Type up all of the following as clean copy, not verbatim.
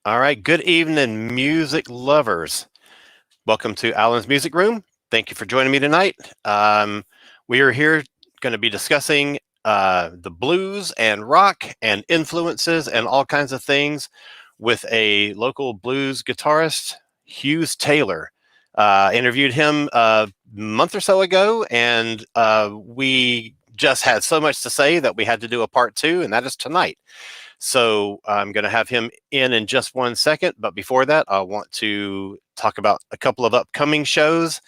All right. Good evening, music lovers. Welcome to Alan's Music Room. Thank you for joining me tonight. We are here going to be discussing the blues and rock and influences and all kinds of things with a local blues guitarist, Hughes Taylor. Interviewed him a month or so ago, and we just had so much to say that we had to do a part two, and that is tonight. So I'm going to have him in just 1 second. But before that, I want to talk about a couple of upcoming shows.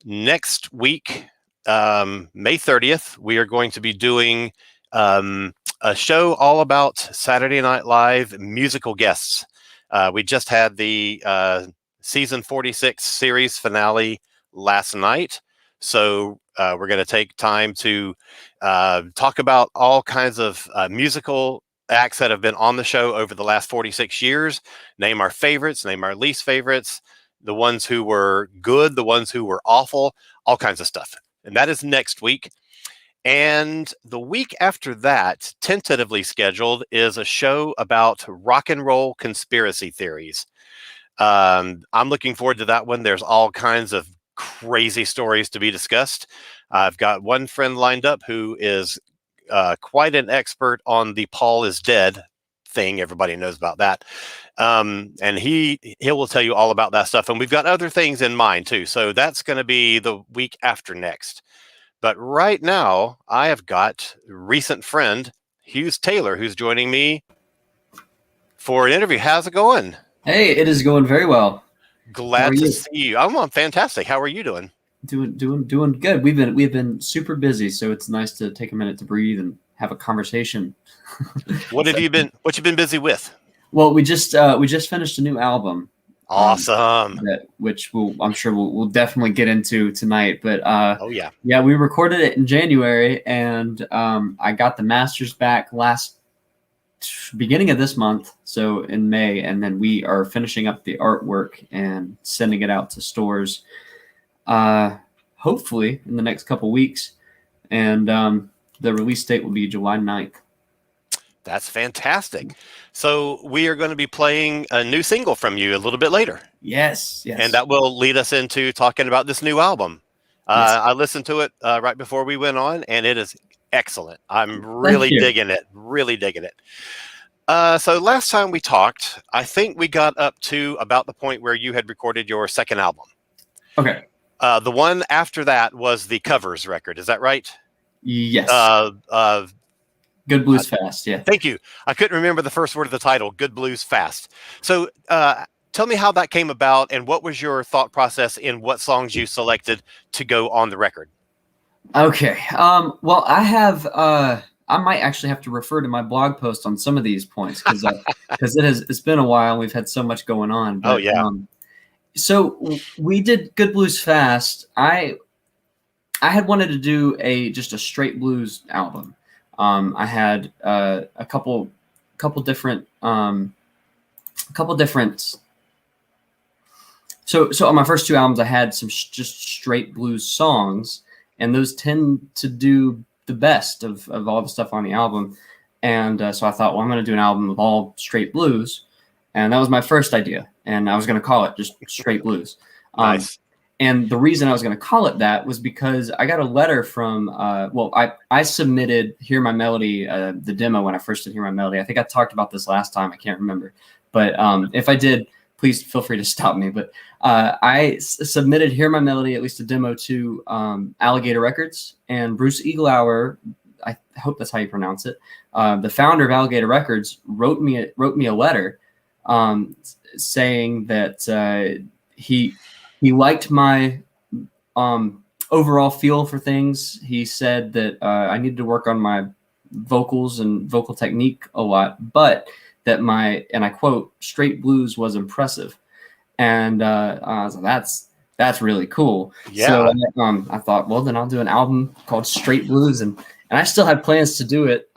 Next week, May 30th, we are going to be doing a show all about Saturday Night Live musical guests. We just had the season 46 series finale last night. So we're going to take time to talk about all kinds of musical acts that have been on the show over the last 46 years, name our favorites, name our least favorites, the ones who were good, the ones who were awful, all kinds of stuff. And that is next week. And the week after that, tentatively scheduled, is a show about rock and roll conspiracy theories. I'm looking forward to that one. There's all kinds of crazy stories to be discussed. I've got one friend lined up who is quite an expert on the Paul is dead thing. Everybody knows about that. And he will tell you all about that stuff. And we've got other things in mind too. So that's going to be the week after next. But right now, I have got recent friend Hughes Taylor, who's joining me for an interview. How's it going? Hey, it is going very well. Glad to see you. I'm fantastic. How are you doing? Doing good. We've been super busy, so it's nice to take a minute to breathe and have a conversation. What have you been busy with? Well, we just finished a new album. Awesome. Which I'm sure we'll definitely get into tonight. But oh yeah, we recorded it in January, and I got the masters back beginning of this month, so in May, and then we are finishing up the artwork and sending it out to stores hopefully in the next couple weeks, and the release date will be July 9th. That's fantastic. So we are going to be playing a new single from you a little bit later. Yes. And that will lead us into talking about this new album. Yes. I listened to it right before we went on, and it is excellent. I'm really digging it. So last time we talked, I think we got up to about the point where you had recorded your second album. Okay. The one after that was the covers record. Is that right? Yes. Good Blues Fast. Yeah. Thank you. I couldn't remember the first word of the title, Good Blues Fast. So tell me how that came about, and what was your thought process in what songs you selected to go on the record? Okay. Well, I might actually have to refer to my blog post on some of these points because it's been a while and we've had so much going on. But, oh yeah. So we did Good Blues Fast. I had wanted to do just a straight blues album. I had a couple different. So on my first two albums, I had some just straight blues songs, and those tend to do the best of all the stuff on the album. And so I thought, well, I'm going to do an album of all straight blues, and that was my first idea. And I was going to call it just Straight Blues. Nice. And the reason I was going to call it that was because I got a letter from, I submitted Hear My Melody, the demo when I first did Hear My Melody. I think I talked about this last time. I can't remember. But if I did, please feel free to stop me. But I submitted Hear My Melody, at least a demo, to Alligator Records. And Bruce Eaglauer, I hope that's how you pronounce it, the founder of Alligator Records, wrote me a letter saying that he liked my overall feel for things. He said that I needed to work on my vocals and vocal technique a lot, but that and I quote, straight blues was impressive. And I was like, that's really cool. Yeah. So I thought, well, then I'll do an album called Straight Blues. And I still had plans to do it,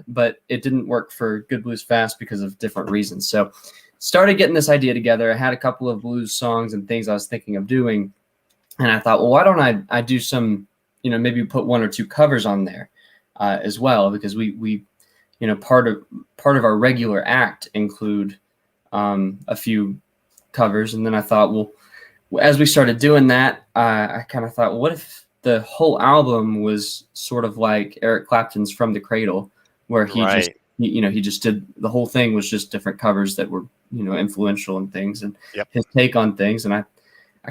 but it didn't work for Good Blues Fast because of different reasons. So started getting this idea together. I had a couple of blues songs and things I was thinking of doing. And I thought, well, why don't I do some, maybe put one or two covers on there as well, because we part of our regular act include a few covers. And then I thought, well, as we started doing that, I kind of thought, well, what if the whole album was sort of like Eric Clapton's From the Cradle, where he just, he just did, the whole thing was just different covers that were, influential and things, and his take on things. And I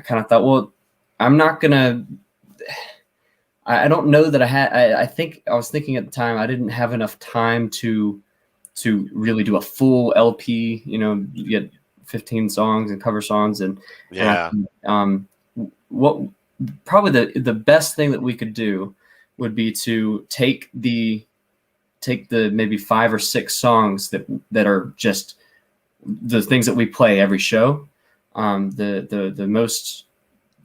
kind of thought, well, I'm not going to, I don't know that I think I was thinking at the time, I didn't have enough time to really do a full LP, you get 15 songs and cover songs. And what probably the best thing that we could do would be to take the maybe 5 or 6 songs that are just the things that we play every show, the most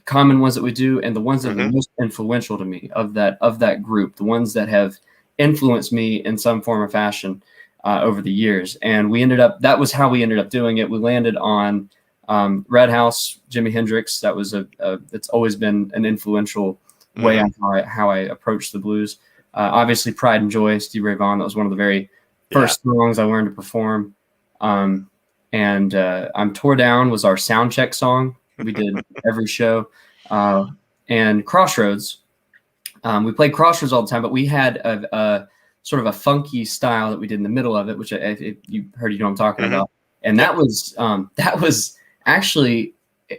common ones that we do, and the ones that are most influential to me of that group, the ones that have influenced me in some form or fashion over the years. And that was how we ended up doing it. We landed on Red House, Jimi Hendrix. That was it's always been an influential way on how I approach the blues. Obviously Pride and Joy, Stevie Ray Vaughan. That was one of the very first songs I learned to perform. And I'm Tore Down was our sound check song. We did every show. And Crossroads, we played Crossroads all the time, but we had a sort of a funky style that we did in the middle of it, which if you heard, what I'm talking about. And that was actually,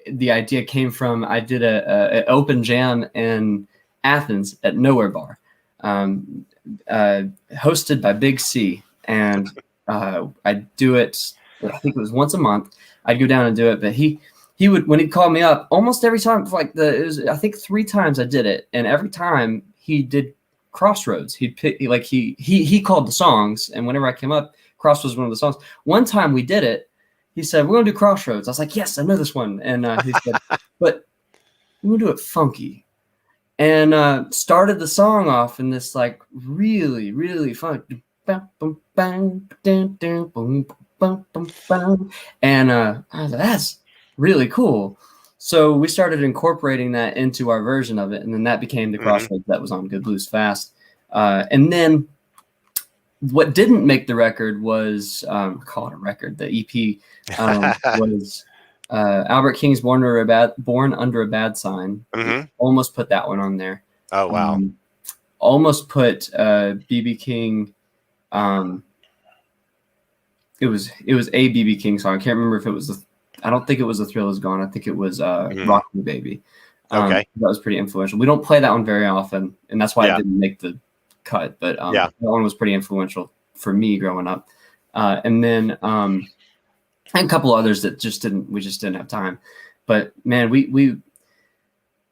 the idea came from, I did a open jam in Athens at Nowhere Bar, hosted by Big C. And I'd do it, I think it was once a month. I'd go down and do it, but he would, when he'd call me up, almost every time, I think 3 times I did it, and every time he did Crossroads. He'd pick, he called the songs, and whenever I came up, Crossroads was one of the songs. One time we did it, he said, "We're gonna do Crossroads." I was like, "Yes, I know this one." And he said, "But we're gonna do it funky," and started the song off in this really, really fun. And I was like, "That's really cool." So we started incorporating that into our version of it, and then that became the Crossroads that was on Good Blues Fast. And then what didn't make the record was, call it a record, the EP, was Albert King's Born Under a Bad Sign. Almost put that one on there. Oh, wow. Almost put B.B. King. It was a B.B. King song. I can't remember if it was I don't think it was The Thrill Is Gone. I think it was Rock Me Baby. Okay. That was pretty influential. We don't play that one very often, and that's why it didn't make the cut. But that one was pretty influential for me growing up. And then and a couple others that we just didn't have time. But man, we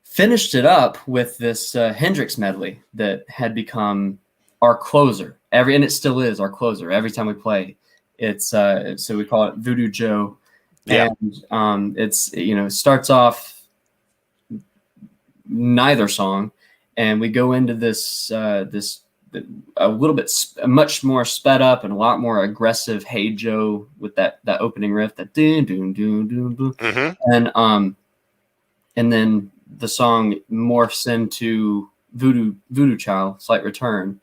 finished it up with this Hendrix medley that had become our closer. And it still is our closer every time we play. It's so we call it Voodoo Joe. And it's, it starts off neither song, and we go into this a little bit much more sped up and a lot more aggressive Hey Joe with that opening riff, that doon doon doon doon doon. And then the song morphs into Voodoo Child, Slight Return,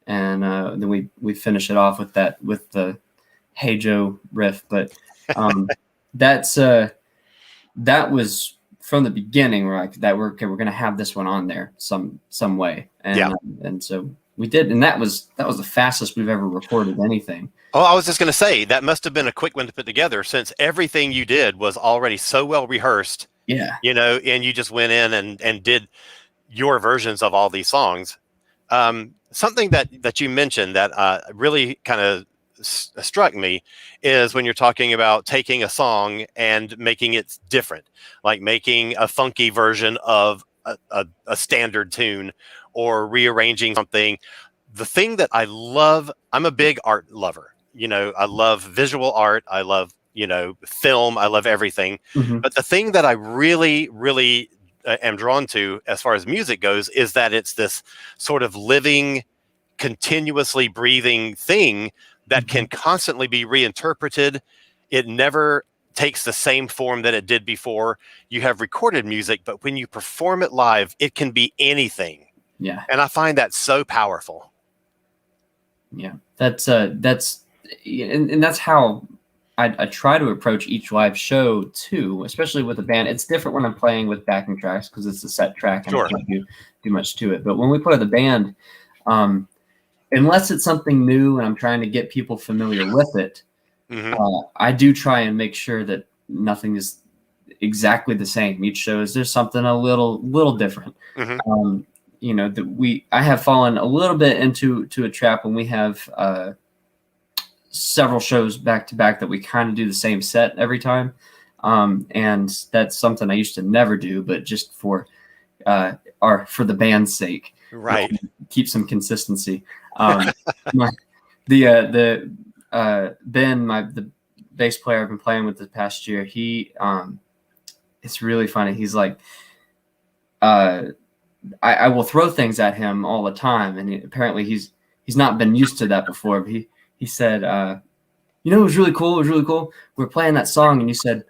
and then we finish it off with the Hey Joe riff. But that was from the beginning. We're like, we're going to have this one on there some way, and so we did, and that was the fastest we've ever recorded anything. Oh, I was just going to say that must have been a quick one to put together, since everything you did was already so well rehearsed. Yeah, and you just went in and did your versions of all these songs. Something that you mentioned that really kind of struck me is when you're talking about taking a song and making it different, like making a funky version of a standard tune or rearranging something. The thing that I love, I'm a big art lover. I love visual art. I love, film. I love everything. But the thing that I really, really am drawn to as far as music goes is that it's this sort of living, continuously breathing thing that can constantly be reinterpreted. It never takes the same form that it did before. You have recorded music, but when you perform it live, it can be anything. Yeah. And I find that so powerful. Yeah. That's and that's how I try to approach each live show too, especially with a band. It's different when I'm playing with backing tracks because it's a set track and Sure. I can't do much to it. But when we play the band, unless it's something new and I'm trying to get people familiar with it, I do try and make sure that nothing is exactly the same. Each show there's something a little different. You know, I have fallen a little bit into a trap when we have several shows back to back that we kind of do the same set every time. And that's something I used to never do, but just for the band's sake, Right. Keep some consistency. Ben, the bass player I've been playing with the past year, it's really funny. He's like, I will throw things at him all the time, and apparently he's not been used to that before. But he said, you know, it was really cool. It was really cool. We were playing that song, and you said,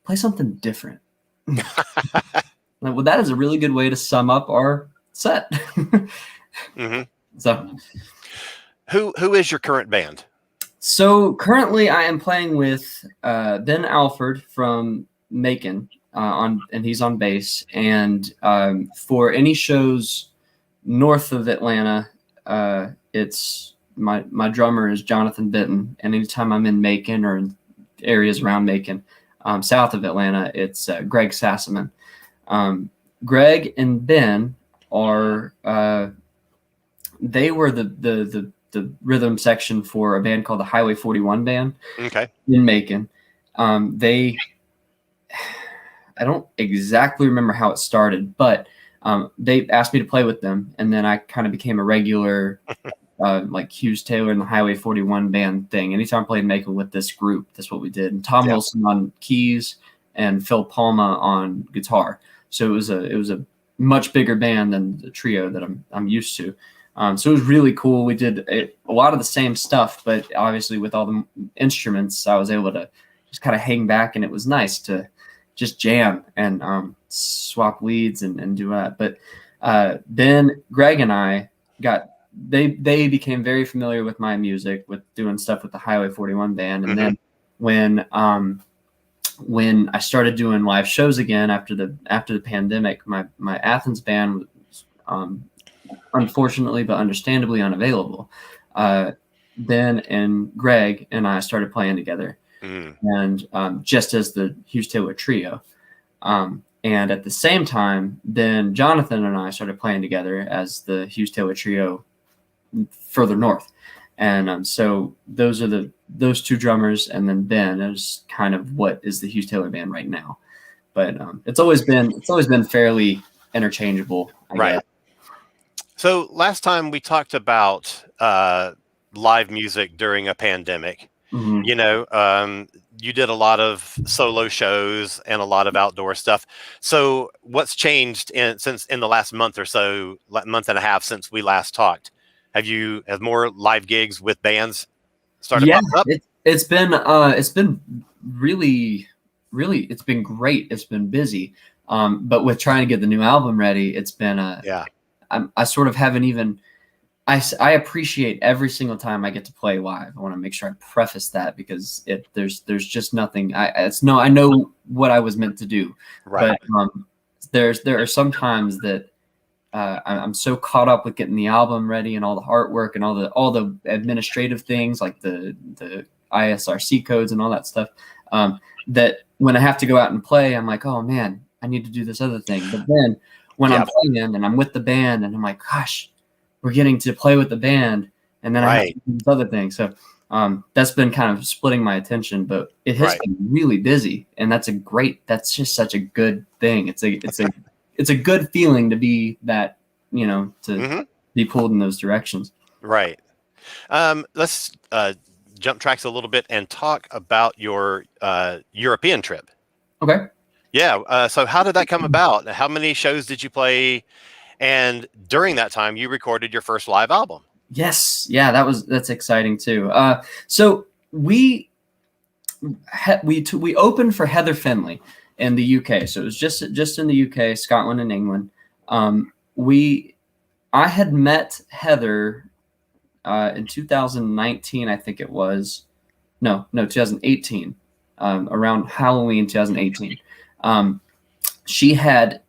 play something different. Like, well, that is a really good way to sum up our set. So, who is your current band? So currently, I am playing with Ben Alford from Macon, and he's on bass. And for any shows north of Atlanta, it's my drummer is Jonathan Benton. And anytime I'm in Macon or in areas around Macon, south of Atlanta, it's Greg Sassaman. Greg and Ben are they were the rhythm section for a band called the Highway 41 Band. Okay. In Macon. I don't exactly remember how it started, but they asked me to play with them, and then I kind of became a regular like Hughes Taylor and the Highway 41 Band thing. Anytime I played Macon with this group, that's what we did. And Tom Wilson on keys and Phil Palma on guitar. So it was a much bigger band than the trio that I'm used to. So it was really cool. We did a lot of the same stuff, but obviously with all the instruments, I was able to just kind of hang back, and it was nice to just jam and swap leads and do that. But Ben, Greg, and I they became very familiar with my music, with doing stuff with the Highway 41 Band, and then when I started doing live shows again after the pandemic, my Athens band was unfortunately but understandably unavailable. Ben and Greg and I started playing together, and just as the Hughes Taylor Trio. And at the same time, then Jonathan and I started playing together as the Hughes Taylor Trio further north. And so those are those two drummers, and then Ben is kind of what is the Hughes Taylor Band right now. But it's always been fairly interchangeable, I guess. So last time we talked about live music during a pandemic. You know, you did a lot of solo shows and a lot of outdoor stuff. So what's changed since in the last month or so, month and a half since we last talked? Have more live gigs with bands started popping up? It's been really, it's been great. It's been busy. But with trying to get the new album ready, it's been I sort of haven't even. I appreciate every single time I get to play live. I want to make sure I preface that, because there's just nothing. I know what I was meant to do, right? But there are some times that I'm so caught up with getting the album ready and all the artwork and all the administrative things like the ISRC codes and all that stuff, that when I have to go out and play, I'm like, oh man, I need to do this other thing. But then when I'm playing and I'm with the band and I'm like, gosh, we're getting to play with the band, and then I have to do this other thing. So that's been kind of splitting my attention, but it has been really busy, and that's just such a good thing. It's a good feeling to be that, to be pulled in those directions. Right. Let's jump tracks a little bit and talk about your European trip. Okay. Yeah. So how did that come about? How many shows did you play? And during that time, you recorded your first live album. Yes. Yeah, that's exciting too. So we opened for Heather Finley in the UK. So it was just in the UK, Scotland, and England. I had met Heather in 2019, I think it was. no, 2018, around Halloween 2018. She had,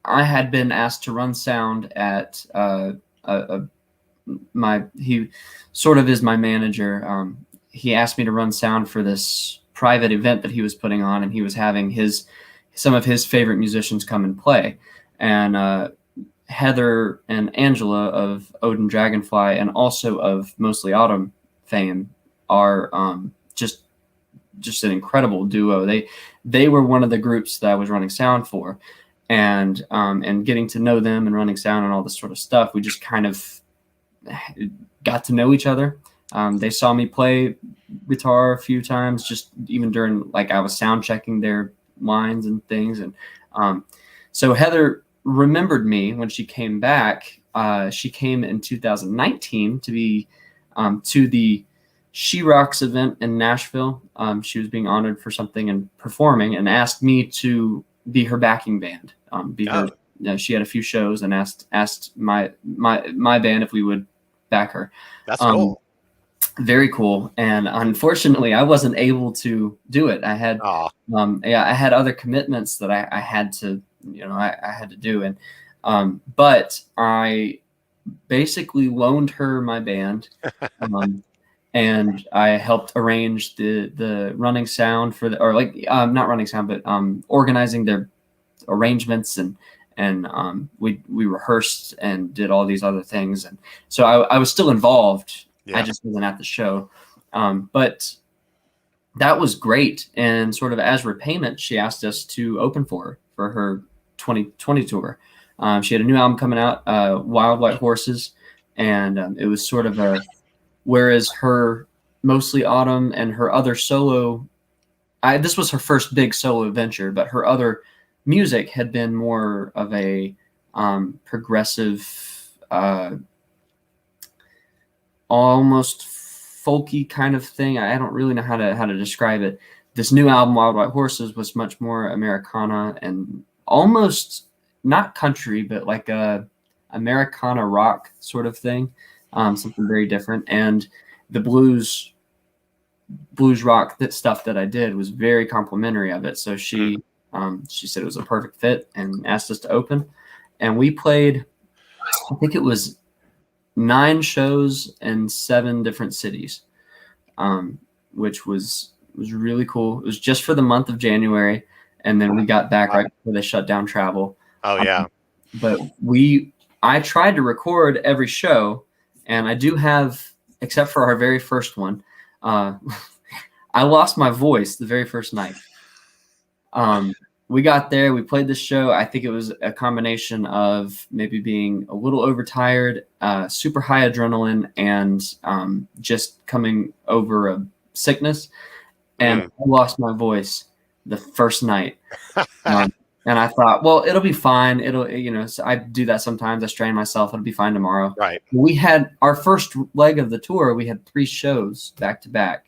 I had been asked to run sound at he sort of is my manager. He asked me to run sound for this private event that he was putting on, and he was having some of his favorite musicians come and play. And Heather and Angela of Odin Dragonfly, and also of Mostly Autumn fame, are just an incredible duo. They were one of the groups that I was running sound for, and getting to know them and running sound and all this sort of stuff, we just kind of got to know each other. They saw me play guitar a few times, just even during, like, I was sound checking their lines and things. And so Heather remembered me when she came back. She came in 2019 to be to the She Rocks event in Nashville. She was being honored for something and performing, and asked me to be her backing band. She had a few shows and asked my band if we would back her. That's cool. Very cool. And unfortunately, I wasn't able to do it. I had I had other commitments that I had to, I had to do. And but I basically loaned her my band. And I helped arrange the running sound for not running sound, but organizing their arrangements, and we rehearsed and did all these other things. And so I was still involved. Yeah. I just wasn't at the show. But that was great. And sort of as repayment, she asked us to open for her 2020 tour. She had a new album coming out, Wild White Horses. And it was sort of whereas her Mostly Autumn and her other solo, this was her first big solo venture, but her other music had been more of a progressive, almost folky kind of thing. I don't really know how to describe it. This new album, Wild White Horses, was much more Americana and almost not country, but like a Americana rock sort of thing. Something very different. And the blues rock stuff that I did was very complimentary of it. So she said it was a perfect fit and asked us to open. And we played, I think it was 9 shows in 7 different cities, which was really cool. It was just for the month of January. And then we got back right before they shut down travel. Oh, yeah. But I tried to record every show. And I do have, except for our very first one, I lost my voice the very first night. We got there, we played the show. I think it was a combination of maybe being a little overtired, super high adrenaline, and just coming over a sickness. And I lost my voice the first night. And I thought, well, it'll be fine. So I do that sometimes. I strain myself. It'll be fine tomorrow. Right. We had our first leg of the tour. We had 3 shows back to back.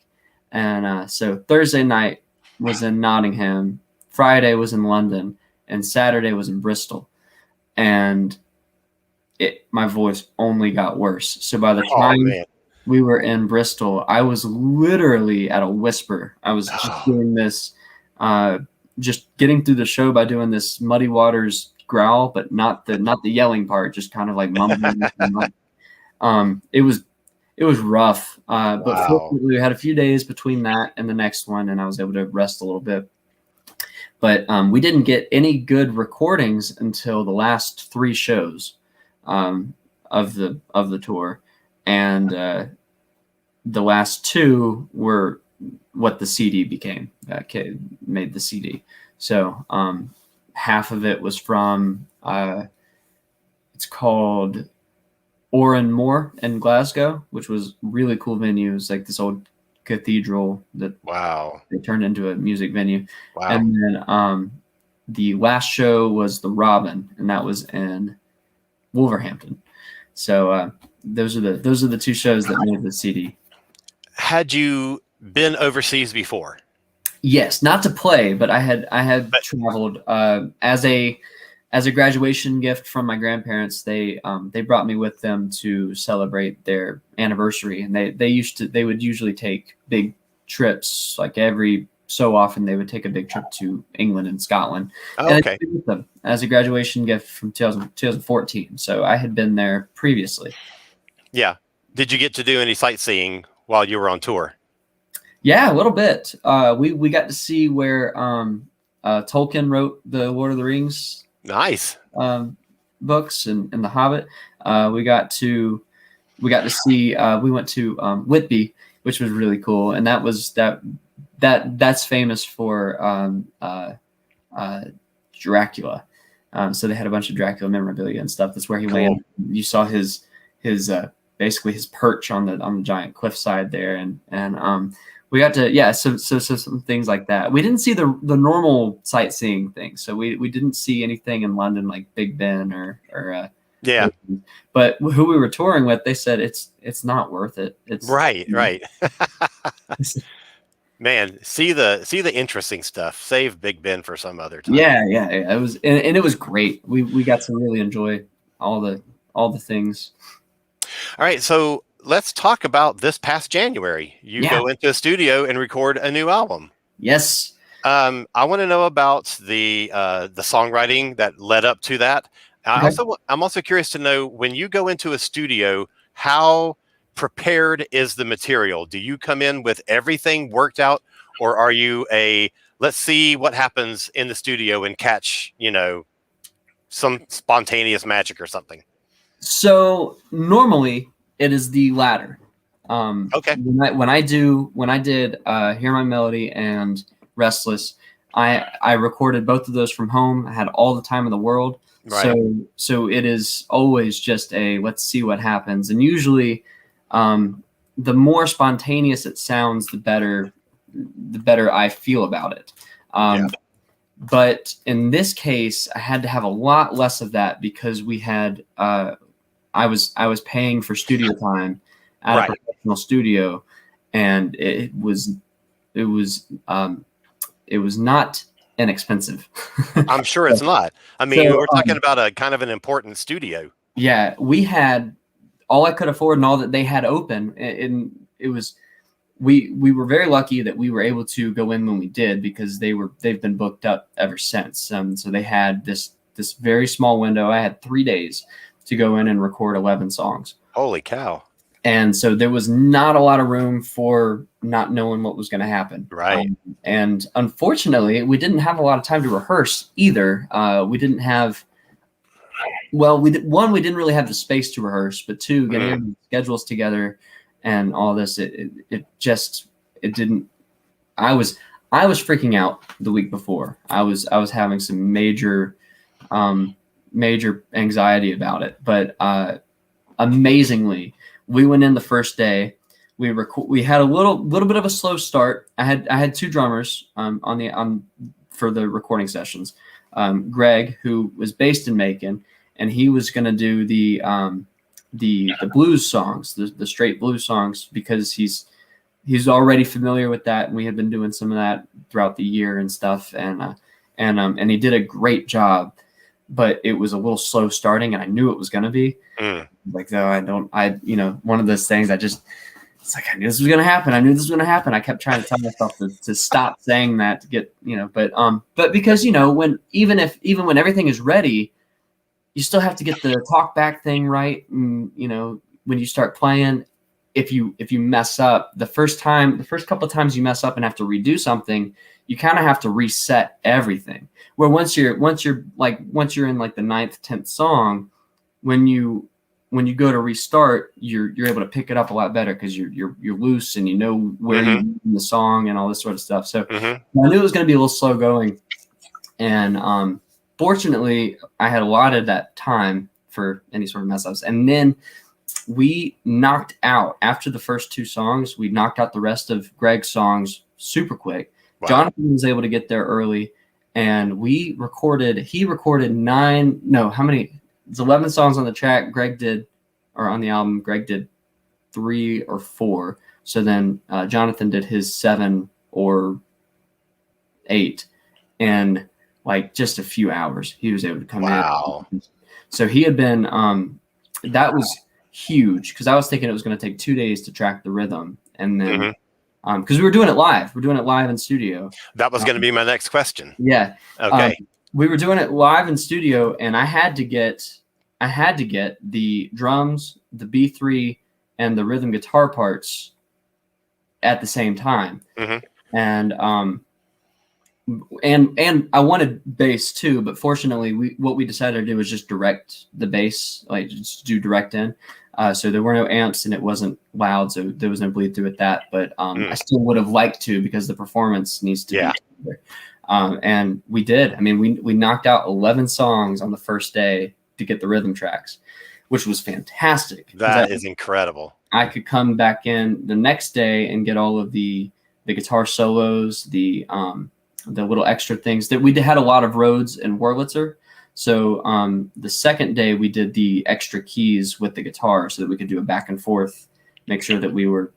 And so Thursday night was in Nottingham. Friday was in London. And Saturday was in Bristol. And my voice only got worse. So by the time we were in Bristol, I was literally at a whisper. I was just doing this just getting through the show by doing this Muddy Waters growl, but not the yelling part, just kind of like mumbling. It was rough. But fortunately we had a few days between that and the next one, and I was able to rest a little bit. But we didn't get any good recordings until the last 3 shows of the tour. And the last 2 were what the CD became, made the CD. So half of it was from, it's called Oran Moor in Glasgow, which was really cool venue. It was like this old cathedral that they turned into a music venue. Wow. And then the last show was the Robin, and that was in Wolverhampton. So those are the 2 shows that made the CD. Had you been overseas before? Yes, not to play, but I had traveled as a graduation gift from my grandparents. They brought me with them to celebrate their anniversary, and they would usually take big trips. Like every so often, they would take a big trip to England and Scotland. Oh, And okay. I did with them as a graduation gift from 2014. So I had been there previously. Yeah. Did you get to do any sightseeing while you were on tour? Yeah, a little bit. We got to see where Tolkien wrote the Lord of the Rings Nice. books and The Hobbit. We got to see. We went to Whitby, which was really cool, and that's famous for Dracula. So they had a bunch of Dracula memorabilia and stuff. That's where he landed. You saw his basically his perch on the giant cliffside there, and we got to so some things like that. We didn't see the normal sightseeing things, so we didn't see anything in London like Big Ben or Yeah. But who we were touring with, they said it's not worth it. It's Right. Man, see the interesting stuff. Save Big Ben for some other time. Yeah. It was and it was great. We got to really enjoy all the things. All right, so let's talk about this past January. You go into a studio and record a new album. Yes. I want to know about the songwriting that led up to that. Okay. I'm also curious to know, when you go into a studio, how prepared is the material? Do you come in with everything worked out, or are you let's see what happens in the studio and catch, some spontaneous magic or something? So normally it is the latter. Okay. When I did Hear My Melody and Restless, I recorded both of those from home. I had all the time in the world. Right. So it is always just let's see what happens. And usually, the more spontaneous it sounds, the better I feel about it. But in this case, I had to have a lot less of that because we had I was paying for studio time at a professional studio, and it was not inexpensive. I'm sure it's not. I mean, we're talking about a kind of an important studio. Yeah, we had all I could afford and all that they had open, and it was we were very lucky that we were able to go in when we did, because they've been booked up ever since. So they had this very small window. I had 3 days to go in and record 11 songs. Holy cow. And so there was not a lot of room for not knowing what was going to happen. Right. And unfortunately, we didn't have a lot of time to rehearse either. We didn't have, we didn't really have the space to rehearse, but two, getting schedules together and all this, it didn't, I was freaking out the week before. I was having some major anxiety about it, but amazingly, we went in the first day. We had a little bit of a slow start. I had two drummers for the recording sessions. Greg, who was based in Macon, and he was going to do the blues songs, the straight blues songs, because he's already familiar with that, and we had been doing some of that throughout the year and stuff, and he did a great job. But it was a little slow starting, and I knew it was going to be. Like, though one of those things, it's like, I knew this was going to happen. I kept trying to tell myself to stop saying that, to get, but because, when when everything is ready, you still have to get the talk back thing right. And, when you start playing, if you mess up the first couple of times you mess up and have to redo something, you kind of have to reset everything. Where once you're in like the 9th, 10th song, when you go to restart, you're able to pick it up a lot better, because you're loose and you know where you're in the song and all this sort of stuff. So I knew it was going to be a little slow going, and fortunately, I had allotted that time for any sort of mess ups. And then we knocked out, after the first 2 songs, we knocked out the rest of Greg's songs super quick. Wow. Jonathan was able to get there early, and he recorded 11 songs on the track. On the album, Greg did 3 or 4. So then Jonathan did his 7 or 8, and like just a few hours, he was able to come in. So he had been, that was huge, because I was thinking it was going to take 2 days to track the rhythm, and then because we were doing it live. We're doing it live in studio. That was going to be my next question. Yeah. Okay. We were doing it live in studio, and I had to get the drums, the B3, and the rhythm guitar parts at the same time. And I wanted bass too, but fortunately, what we decided to do was just direct the bass, like just do direct in. So there were no amps and it wasn't loud, so there was no bleed through with that. But I still would have liked to, because the performance needs to be there. And we did. I mean, we knocked out 11 songs on the first day to get the rhythm tracks, which was fantastic. That is incredible. I could come back in the next day and get all of the guitar solos, the little extra things that we had a lot of Rhodes and Wurlitzer. So the second day we did the extra keys with the guitar so that we could do a back and forth, make sure that we were,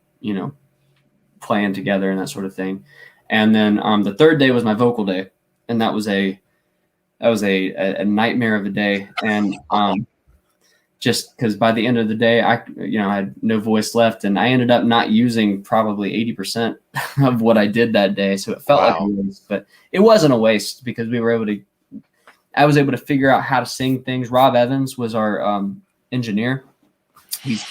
playing together and that sort of thing. And then the third day was my vocal day, and that was a nightmare of a day. And just because by the end of the day, I had no voice left, and I ended up not using probably 80% of what I did that day. So it felt like a waste, but it wasn't a waste because I was able to figure out how to sing things. Rob Evans was our engineer. He's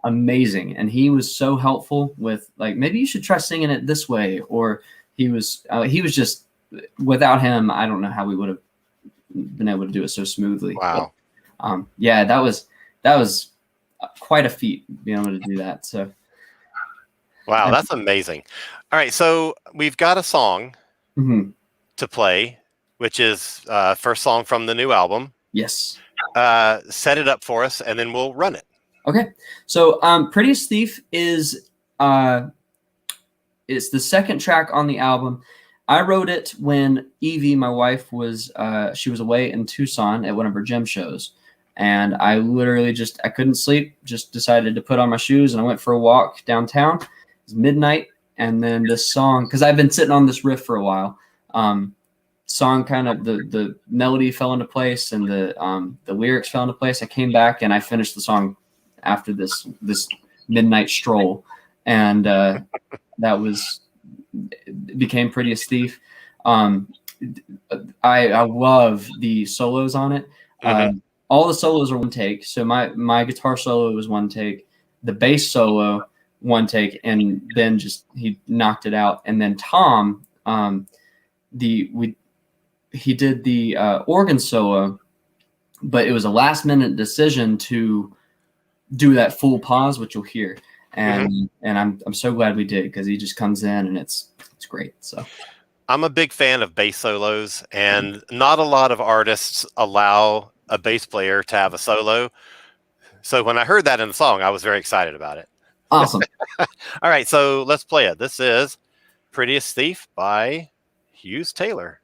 amazing, and he was so helpful with, like, maybe you should try singing it this way, or he was just, without him, I don't know how we would have been able to do it so smoothly. Wow. But, yeah, that was quite a feat being able to do that. So, wow, that's amazing. All right, so we've got a song to play, which is first song from the new album. Yes. Set it up for us, and then we'll run it. Okay. So, Prettiest Thief is it's the second track on the album. I wrote it when Evie, my wife, was she was away in Tucson at one of her gym shows. And I literally I couldn't sleep, just decided to put on my shoes, and I went for a walk downtown. It was midnight. And then this song, because I've been sitting on this riff for a while, song kind of, the melody fell into place and the lyrics fell into place. I came back and I finished the song after this midnight stroll. And became Prettiest Thief. I love the solos on it. All the solos are one take. So my guitar solo was one take, the bass solo one take, and then he knocked it out. And then Tom, he did the organ solo, but it was a last minute decision to do that full pause, which you'll hear. And I'm so glad we did, because he just comes in and it's great. So I'm a big fan of bass solos, and not a lot of artists allow a bass player to have a solo. So when I heard that in the song, I was very excited about it. Awesome. All right, so let's play it. This is Prettiest Thief by HUGHES TAYLOR.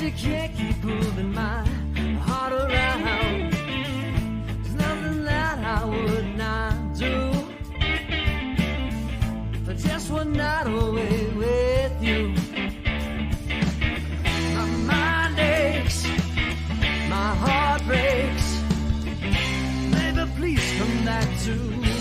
You can't keep moving my heart around. There's nothing that I would not do for just one night away with you. My mind aches, my heart breaks. Baby, please come back to me.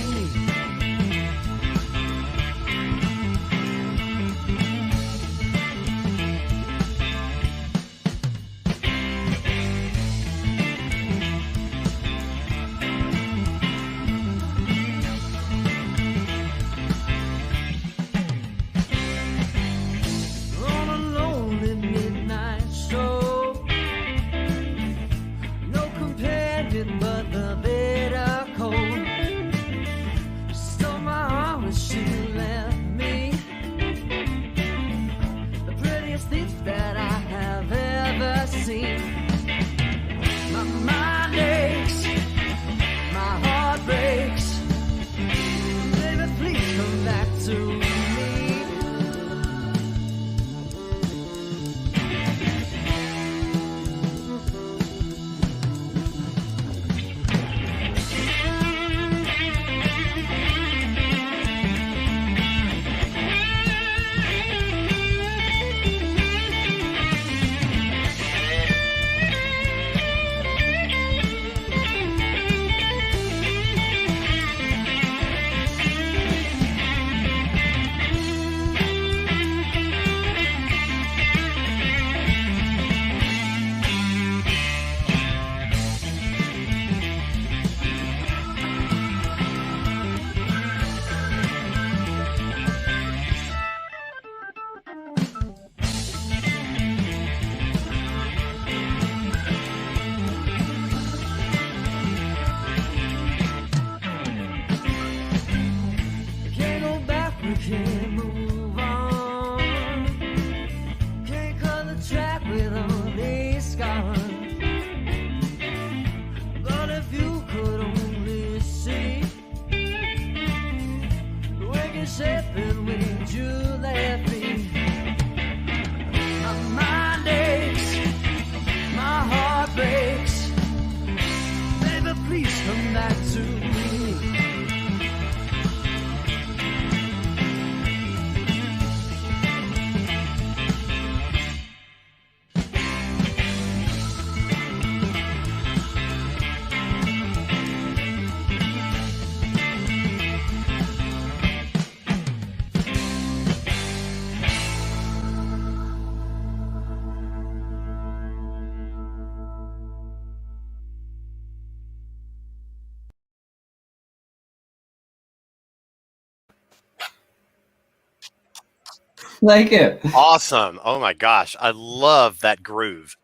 Thank you. Awesome. Oh my gosh. I love that groove.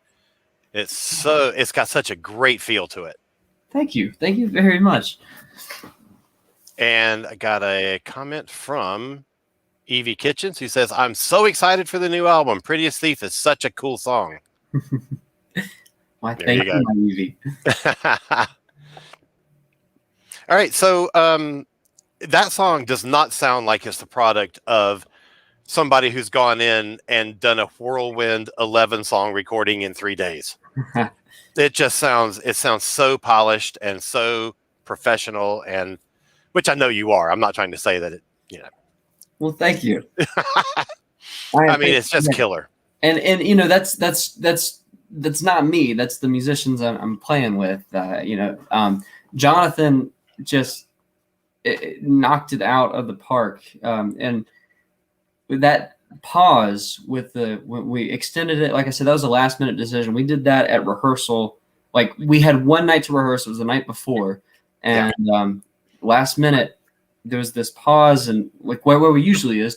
It's got such a great feel to it. Thank you. Thank you very much. And I got a comment from Evie Kitchens who says, I'm so excited for the new album. Prettiest Thief is such a cool song. Why, There thank you you, go. my Evie. All right. So that song does not sound like it's the product of somebody who's gone in and done a whirlwind 11 song recording in 3 days. It sounds so polished and so professional, and which I know you are. I'm not trying to say that it, Well, thank you. I mean, it's just killer. And that's not me. That's the musicians I'm playing with. Jonathan just knocked it out of the park. And with that pause when we extended it, like I said, that was a last minute decision. We did that at rehearsal. Like, we had one night to rehearse. It was the night before. And last minute, there was this pause, and like where we usually is.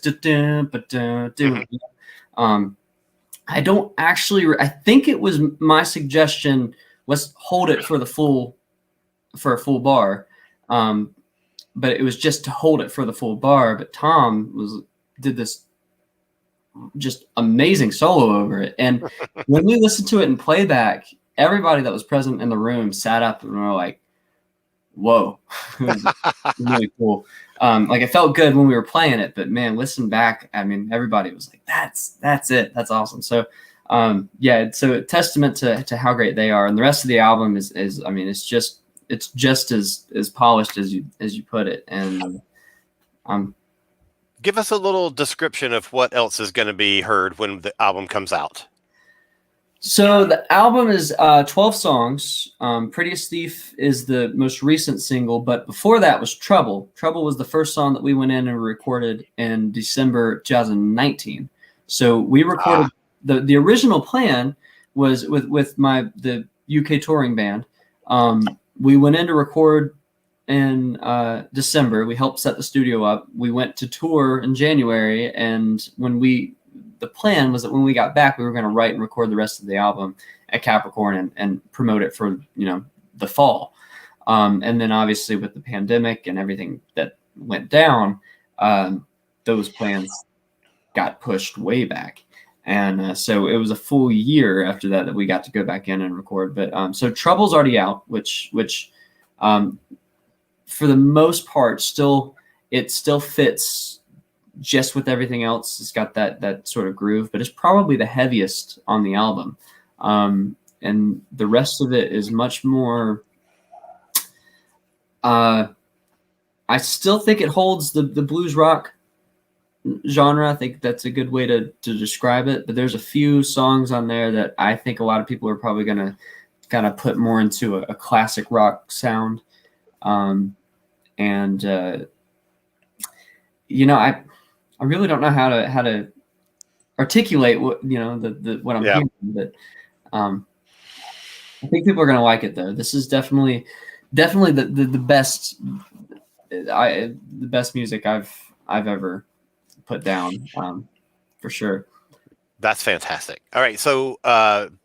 I don't actually. I think it was my suggestion. Let's hold it for a full bar, but it was just to hold it for the full bar. But Tom did this just amazing solo over it, and when we listened to it in playback, everybody that was present in the room sat up and were like, "Whoa!" It was really cool. Like, it felt good when we were playing it, but man, listen back. I mean, everybody was like, "That's it. That's awesome." So, so a testament to how great they are, and the rest of the album is I mean, it's just as polished as you put it, and give us a little description of what else is going to be heard when the album comes out. So the album is 12 songs. Prettiest Thief is the most recent single, but before that was Trouble. Trouble was the first song that we went in and recorded in December 2019. So we recorded the original plan was with the UK touring band. We went in to record in December. We helped set the studio up. We went to tour in January, and the plan was that when we got back, we were going to write and record the rest of the album at Capricorn and promote it for the fall. And then obviously with the pandemic and everything that went down, those plans got pushed way back. And so it was a full year after that we got to go back in and record. But so Trouble's already out, which for the most part it still fits just with everything else. It's got that sort of groove, but it's probably the heaviest on the album. And the rest of it is much more, I still think it holds the blues rock genre. I think that's a good way to describe it, but there's a few songs on there that I think a lot of people are probably going to kind of put more into a classic rock sound. I really don't know how to articulate what what I'm hearing, but I think people are going to like it though. This is definitely the best the best music I've ever put down, for sure. That's fantastic. All right, so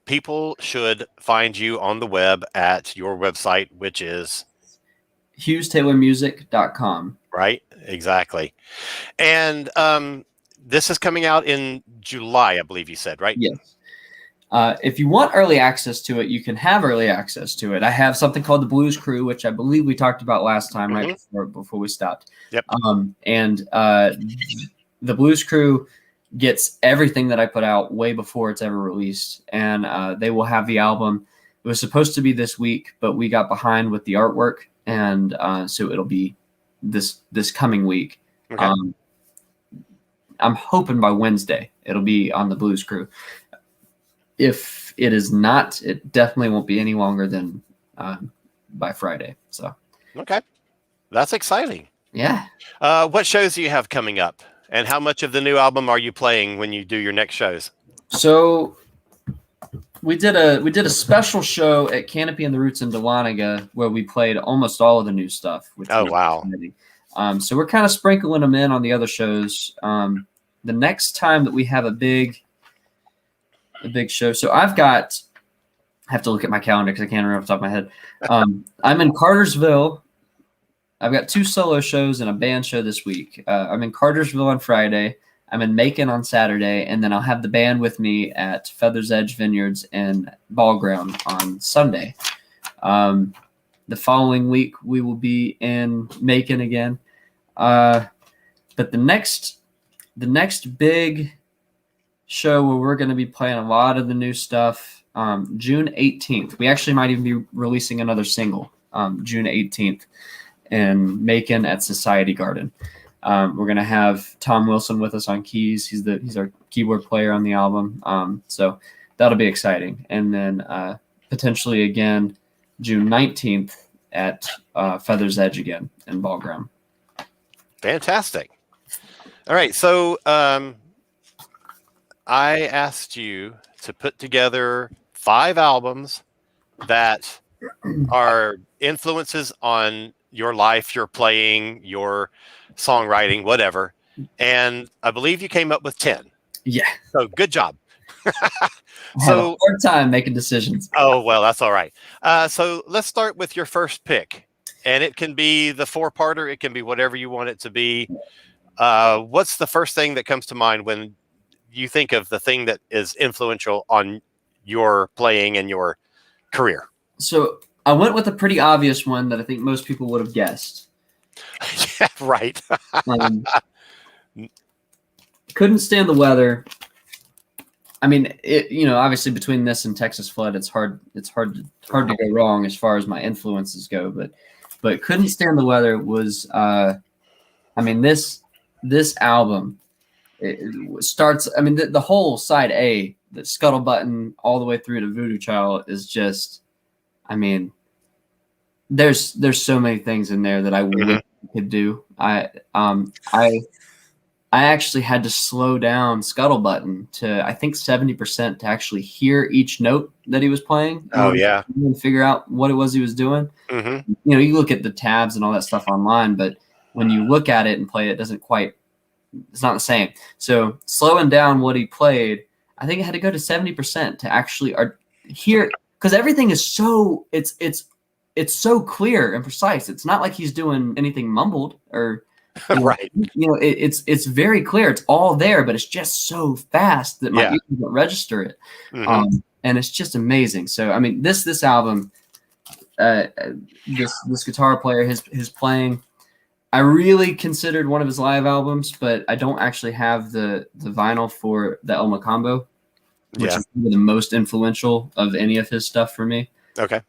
people should find you on the web at your website, which is HUGHESTaylormusic.com. Right, exactly. And this is coming out in July, I believe you said, right? Yes. If you want early access to it, you can have early access to it. I have something called the Blues Crew, which I believe we talked about last time, right before we stopped. Yep. The Blues Crew gets everything that I put out way before it's ever released, and they will have the album. It was supposed to be this week, but we got behind with the artwork, and so it'll be this coming week. Okay. I'm hoping by Wednesday it'll be on the Blues Crew. If it is not, it definitely won't be any longer than by Friday. So okay, that's exciting. Yeah. What shows do you have coming up, and how much of the new album are you playing when you do your next shows? So we did a special show at Canopy and the Roots in Dahlonega where we played almost all of the new stuff. Oh, wow. So we're kind of sprinkling them in on the other shows. the next time that we have a big show, so I have to look at my calendar because I can't remember off the top of my head. I'm in Cartersville. I've got 2 solo shows and a band show this week. I'm in Cartersville on Friday. I'm in Macon on Saturday, and then I'll have the band with me at Feather's Edge Vineyards and Ball Ground on Sunday. The following week, we will be in Macon again. But the next big show where we're going to be playing a lot of the new stuff, June 18th. We actually might even be releasing another single, June 18th. In Macon at Society Garden. We're gonna have Tom Wilson with us on keys. He's our keyboard player on the album. So that'll be exciting. And then potentially again June 19th at Feather's Edge again in Ball Ground. Fantastic. All right, so I asked you to put together 5 albums that are influences on your life, your playing, your songwriting, whatever. And I believe you came up with 10. Yeah. So good job. I had a hard time making decisions. Oh, well, that's all right. So let's start with your first pick. And it can be the 4-parter. It can be whatever you want it to be. What's the first thing that comes to mind when you think of the thing that is influential on your playing and your career? So I went with a pretty obvious one that I think most people would have guessed. Yeah, right. Couldn't Stand the Weather. I mean, obviously between this and Texas Flood, it's hard to go wrong as far as my influences go. But Couldn't Stand the Weather was, this album, it starts. I mean, the whole side A, the Scuttle Button all the way through to Voodoo Child is just. I mean, there's so many things in there that I could do. I actually had to slow down Scuttle Button to I think 70% to actually hear each note that he was playing. Oh yeah, and figure out what it was he was doing. Mm-hmm. You look at the tabs and all that stuff online, but when you look at it and play it, it's not the same. So slowing down what he played, I think I had to go to 70% to actually hear. Because everything is so it's so clear and precise. It's not like he's doing anything mumbled or right. It's very clear. It's all there, but it's just so fast that my ears don't register it. Mm-hmm. And it's just amazing. So I mean, this album, this guitar player, his playing, I really considered one of his live albums, but I don't actually have the vinyl for the El Macambo, which is the most influential of any of his stuff for me. Okay.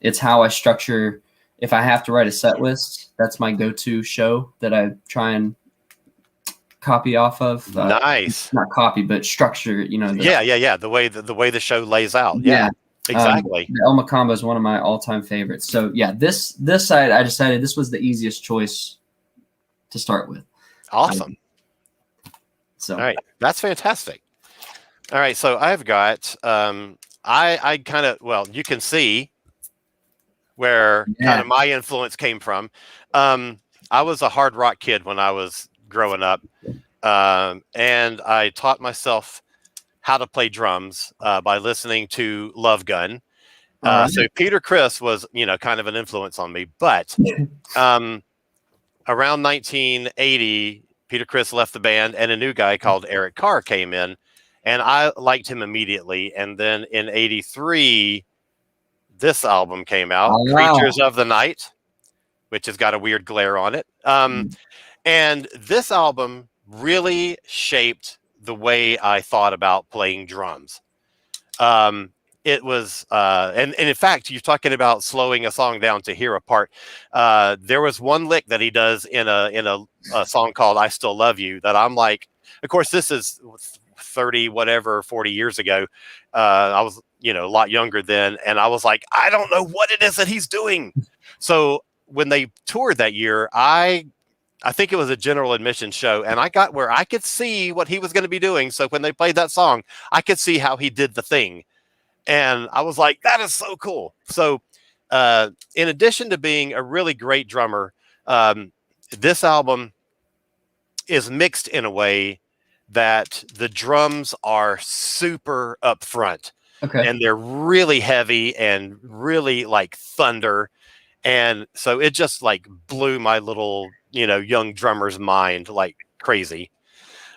It's how I structure. If I have to write a set list, that's my go-to show that I try and copy off of. Nice. Not copy, but structure. The way the show lays out. Yeah. Exactly. The El Macambo is one of my all-time favorites. So yeah, this side I decided this was the easiest choice to start with. Awesome. All right, that's fantastic. All right, so I've got I kind of you can see where kind of my influence came from. I was a hard rock kid when I was growing up, and I taught myself how to play drums by listening to Love Gun. So Peter Criss was, kind of an influence on me. But around 1980, Peter Criss left the band, and a new guy called Eric Carr came in, and I liked him immediately. And then in '83, this album came out, Creatures of the Night, which has got a weird glare on it. And this album really shaped the way I thought about playing drums. It was, and in fact, you're talking about slowing a song down to hear a part. There was one lick that he does in a song called "I Still Love You" that I'm like, of course, this is 40 years ago. I was, a lot younger then, and I was like, I don't know what it is that he's doing. So when they toured that year, I think it was a general admission show, and I got where I could see what he was going to be doing. So when they played that song, I could see how he did the thing. And I was like, that is so cool. So in addition to being a really great drummer, this album is mixed in a way that the drums are super up front. Okay. And they're really heavy and really like thunder. And so it just like blew my little, young drummer's mind like crazy.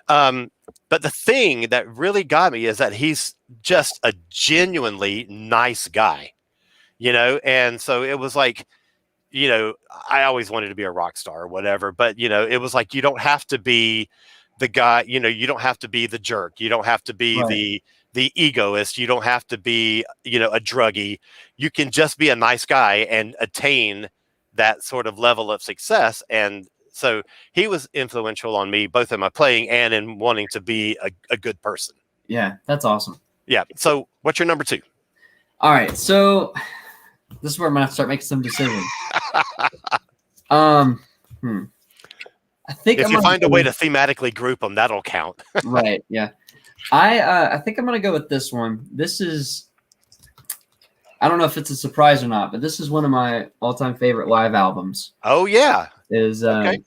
But the thing that really got me is that he's just a genuinely nice guy, and so it was like, I always wanted to be a rock star or whatever, but it was like, you don't have to be the guy, you don't have to be the jerk. You don't have to be Right. the egoist. You don't have to be, a druggie. You can just be a nice guy and attain that sort of level of success. And so he was influential on me, both in my playing and in wanting to be a good person. Yeah, that's awesome. Yeah. So what's your number 2? All right, so this is where I'm gonna have to start making some decisions. I think If you find a way to thematically group them, that'll count. Right. Yeah. I think I'm gonna go with this one. This is, I don't know if it's a surprise or not, but this is one of my all-time favorite live albums. Oh yeah. Is Okay.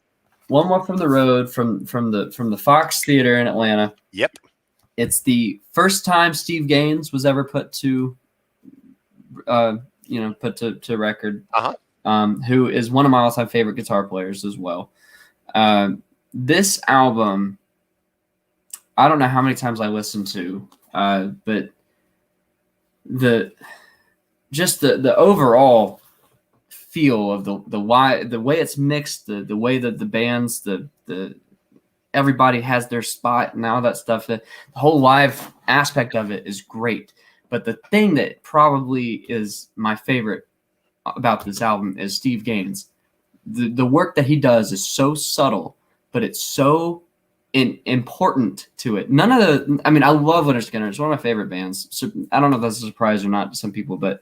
One More from the Road from the Fox Theater in Atlanta. Yep. It's the first time Steve Gaines was ever put to record. Who is one of my all-time favorite guitar players as well. This album, I don't know how many times I listened to, but the overall feel of the way it's mixed, the way that the bands, the everybody has their spot and all that stuff. The whole live aspect of it is great. But the thing that probably is my favorite about this album is Steve Gaines. The work that he does is so subtle, but it's so important to it. I love Leonard Skinner. It's one of my favorite bands. So I don't know if that's a surprise or not to some people, but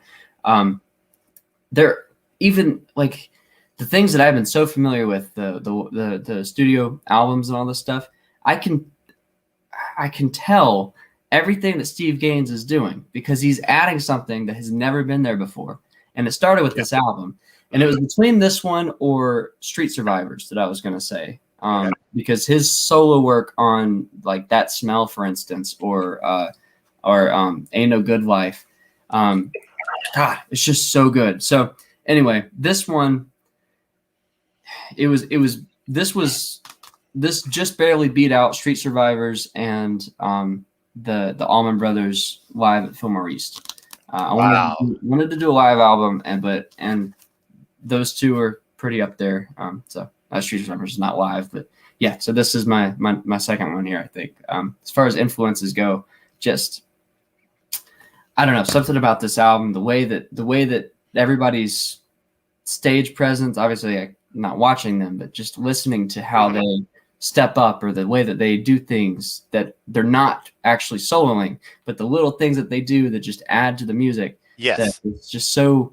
they're even like the things that I've been so familiar with, the studio albums and all this stuff. I can tell everything that Steve Gaines is doing because he's adding something that has never been there before. And it started with this album. And it was between this one or Street Survivors that I was going to say. Because his solo work on like That Smell, for instance, or Ain't No Good Life, it's just so good. So anyway, this one, this just barely beat out Street Survivors and the Allman Brothers live at Fillmore East. I wanted to do a live album, and those two are pretty up there. So Street Survivors is not live, but yeah. So this is my second one here. I think as far as influences go, just I don't know, something about this album, the way that everybody's stage presence. Obviously, I'm not watching them, but just listening to how they step up or the way that they do things that they're not actually soloing, but the little things that they do that just add to the music. Yes. It's just so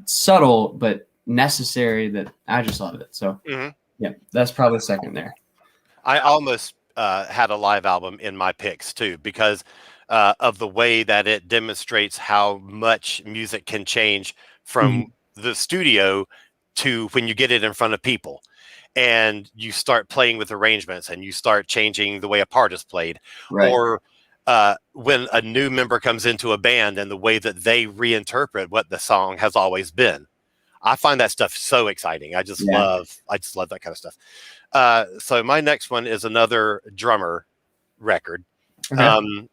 subtle, but necessary that I just love it. So yeah, that's probably second there. I almost had a live album in my picks too, because of the way that it demonstrates how much music can change from the studio to when you get it in front of people. And you start playing with arrangements and you start changing the way a part is played. Right. Or when a new member comes into a band and the way that they reinterpret what the song has always been. I find that stuff so exciting. I just love that kind of stuff. So my next one is another drummer record. Okay.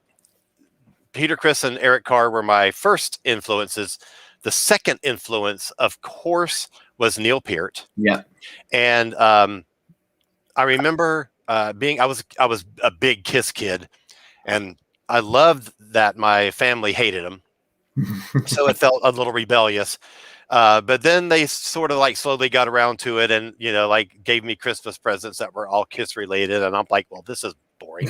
Peter Criss and Eric Carr were my first influences. The second influence, of course, was Neil Peart. Yeah. And I remember I was a big Kiss kid, and I loved that my family hated him. So it felt a little rebellious. But then they sort of like slowly got around to it and, like gave me Christmas presents that were all Kiss related. And I'm like, well, this is boring.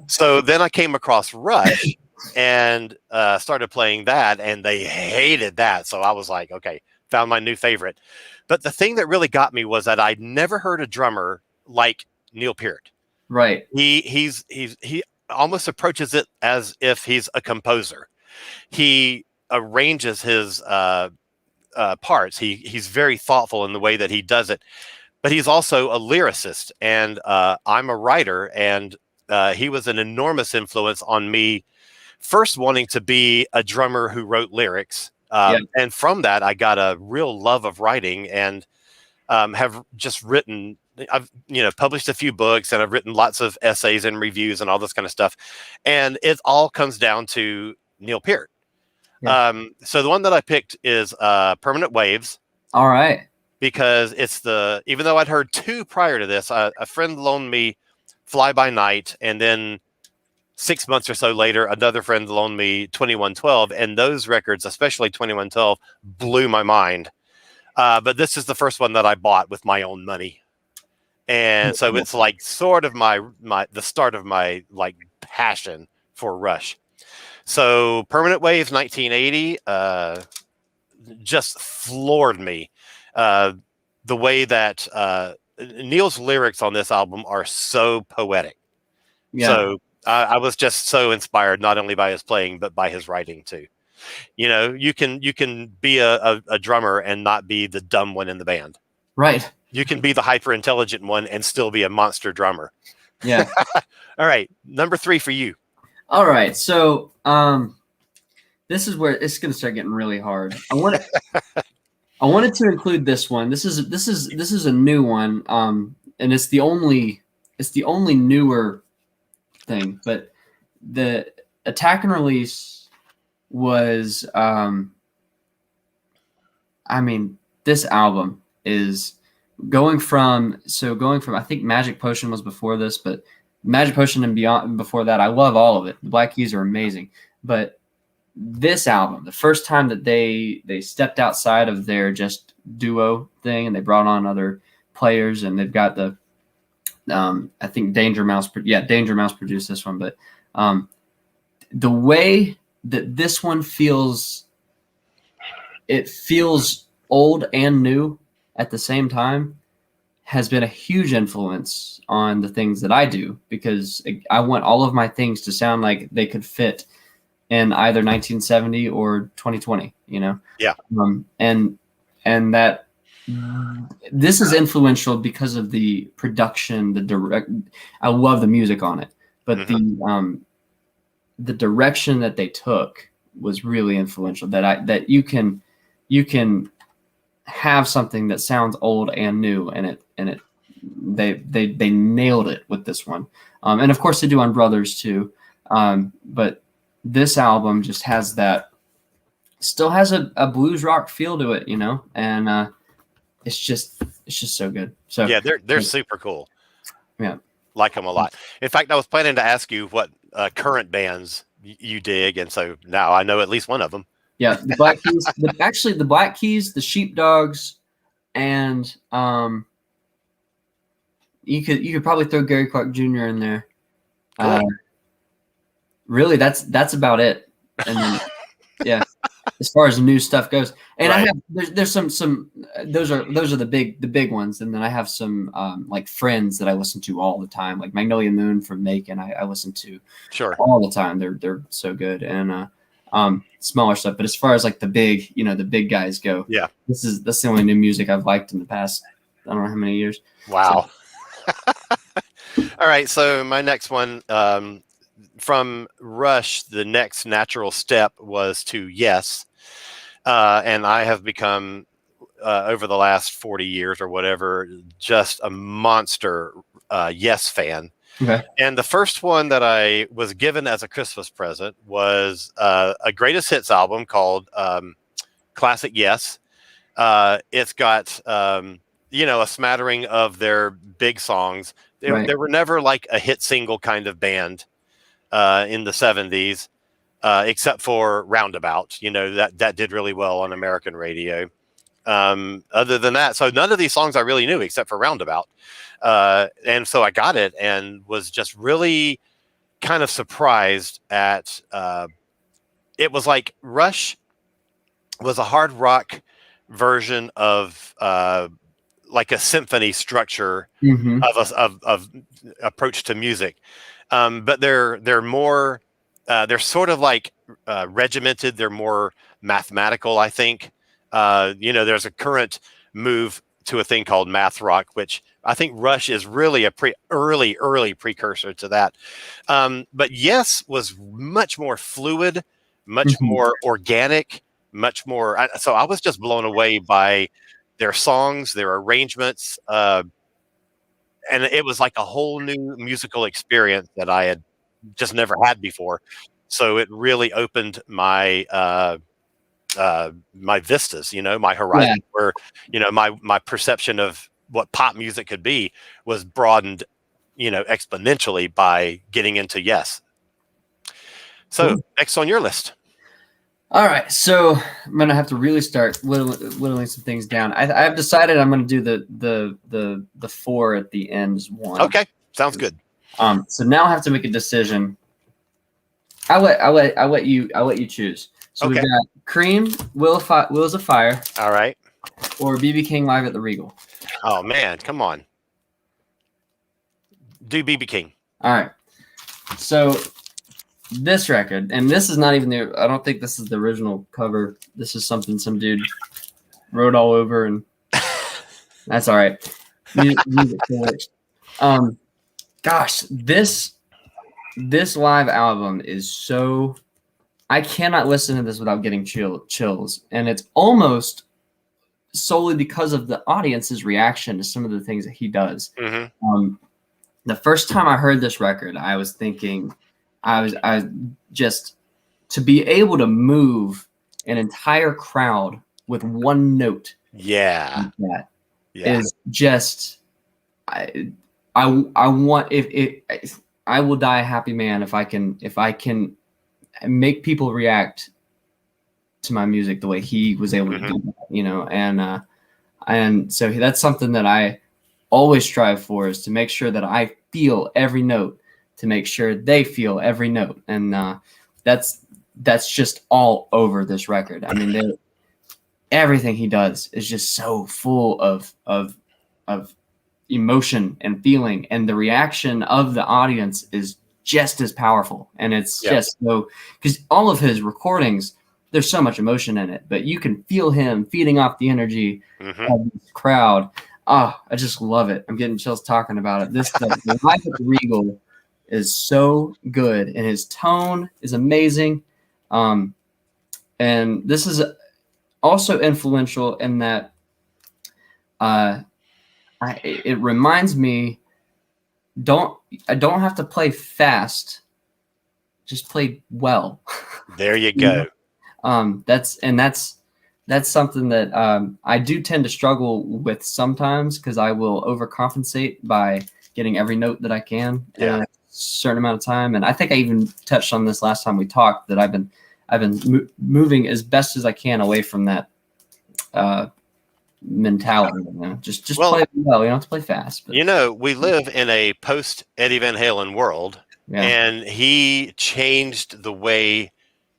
So then I came across Rush and started playing that, and they hated that. So I was like, okay, found my new favorite. But the thing that really got me was that I'd never heard a drummer like Neil Peart. Right. He almost approaches it as if he's a composer. He arranges his parts. He's very thoughtful in the way that he does it. but he's also a lyricist, and I'm a writer, and he was an enormous influence on me first wanting to be a drummer who wrote lyrics. And from that, I got a real love of writing, and have just written. I've published a few books, and I've written lots of essays and reviews and all this kind of stuff. And it all comes down to Neil Peart. Yeah. So the one that I picked is Permanent Waves. All right. Because it's even though I'd heard two prior to this, a friend loaned me Fly By Night, and then 6 months or so later, another friend loaned me 2112, and those records, especially 2112, blew my mind. But this is the first one that I bought with my own money, and so it's like sort of the start of my like passion for Rush. So Permanent Waves, 1980, just floored me. The way that Neil's lyrics on this album are so poetic. Yeah. So I was just so inspired, not only by his playing, but by his writing too. You can be a drummer and not be the dumb one in the band. Right. You can be the hyper intelligent one and still be a monster drummer. Yeah. All right. Number 3 for you. All right. So this is where it's going to start getting really hard. I wanted to include this one. This is a new one. And it's the only newer thing, but the Attack and Release was this album is going from I think Magic Potion was before this, but Magic Potion and beyond before that, I love all of it. The Black Keys are amazing, but this album, the first time that they stepped outside of their just duo thing and they brought on other players, and they've got the I think Danger Mouse produced this one, but the way that this one feels, it feels old and new at the same time, has been a huge influence on the things that I do, because I want all of my things to sound like they could fit in either 1970 or 2020, Yeah. And that this is influential because of the production, I love the music on it, but the direction that they took was really influential. That you can have something that sounds old and new, and they nailed it with this one. And of course they do on Brothers too. But this album just has still has a blues rock feel to it, and it's just so good. So yeah, they're super cool. Yeah, like them a lot. In fact, I was planning to ask you what current bands you dig, and so now I know at least one of them. Yeah, the Black Keys. The Black Keys, the Sheepdogs, and you could probably throw Gary Clark Jr. in there. Really, that's about it. And then, yeah, as far as new stuff goes, and right. I have there's some those are the big ones, and then I have some like friends that I listen to all the time, like Magnolia Moon from Macon. I listen to all the time. They're so good, and smaller stuff. But as far as like the big guys go, yeah, that's the only new music I've liked in the past I don't know how many years. Wow. So. All right, so my next one. From Rush, the next natural step was to Yes. And I have become, over the last 40 years or whatever, just a monster Yes fan. Okay. And the first one that I was given as a Christmas present was a greatest hits album called Classic Yes. It's got, a smattering of their big songs. They were never like a hit single kind of band. In the 70s, except for Roundabout, that did really well on American radio. Other than that, so none of these songs I really knew except for Roundabout. And so I got it and was just really kind of surprised at, it was like Rush was a hard rock version of, like a symphony structure of approach to music. But they're more, they're sort of like regimented. They're more mathematical, I think. There's a current move to a thing called math rock, which I think Rush is really a early precursor to that. But Yes was much more fluid, much more organic, much more. So I was just blown away by their songs, their arrangements, and it was like a whole new musical experience that I had just never had before. So it really opened my my vistas, my horizon, where my perception of what pop music could be was broadened, exponentially by getting into Yes. So next on your list. All right, so I'm gonna have to really start whittling some things down. I've decided I'm gonna do the 4 at the end as one. Okay, sounds good. So now I have to make a decision. I'll let you choose. So we've got Cream, Wheels of Fire. All right. Or BB King live at the Regal. Oh man, come on. Do BB King. All right. So this record, and this is not even I don't think this is the original cover. This is something some dude wrote all over, and that's all right. Music works. Gosh, this live album is so. I cannot listen to this without getting chills, and it's almost solely because of the audience's reaction to some of the things that he does. The first time I heard this record, I was thinking, I just to be able to move an entire crowd with one note. Yeah, like that is just. I want if I will die a happy man if I can make people react to my music the way he was able to do that, and so that's something that I always strive for, is to make sure that I feel every note, to make sure they feel every note, and that's just all over this record. I mean, everything he does is just so full of emotion and feeling, and the reaction of the audience is just as powerful. And it's just so, because all of his recordings, there's so much emotion in it, but you can feel him feeding off the energy of the crowd. Oh, I just love it. I'm getting chills talking about it. This Live at the Regal is so good, and his tone is amazing. And this is also influential in that it reminds me, I don't have to play fast, just play well. There you go. That's something that I do tend to struggle with sometimes, because I will overcompensate by getting every note that I can in a certain amount of time. And I think I even touched on this last time we talked, that I've been moving as best as I can away from that mentality. Just play well. You don't have to play fast. But. We live in a post Eddie Van Halen world, and he changed the way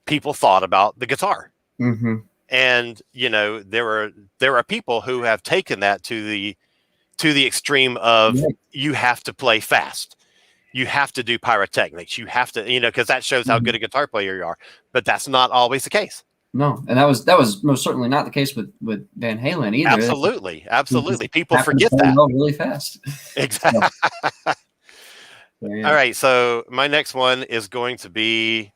people thought about the guitar. And there are people who have taken that to the extreme of you have to play fast, you have to do pyrotechnics, you have to because that shows how good a guitar player you are. But that's not always the case. No, and that was most certainly not the case with Van Halen either. Absolutely. People forget that really fast. Exactly. All right, so my next one is going to be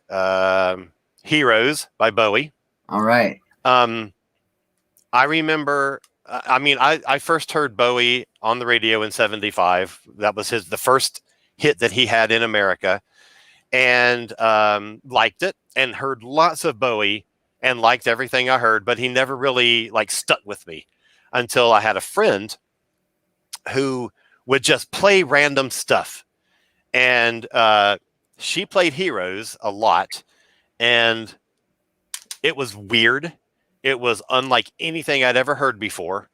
Heroes by Bowie. All right. I remember, I first heard Bowie on the radio in '75. That was the first hit that he had in America, and liked it, and heard lots of Bowie and liked everything I heard, but he never really stuck with me until I had a friend who would just play random stuff. And she played Heroes a lot, and it was weird. It was unlike anything I'd ever heard before.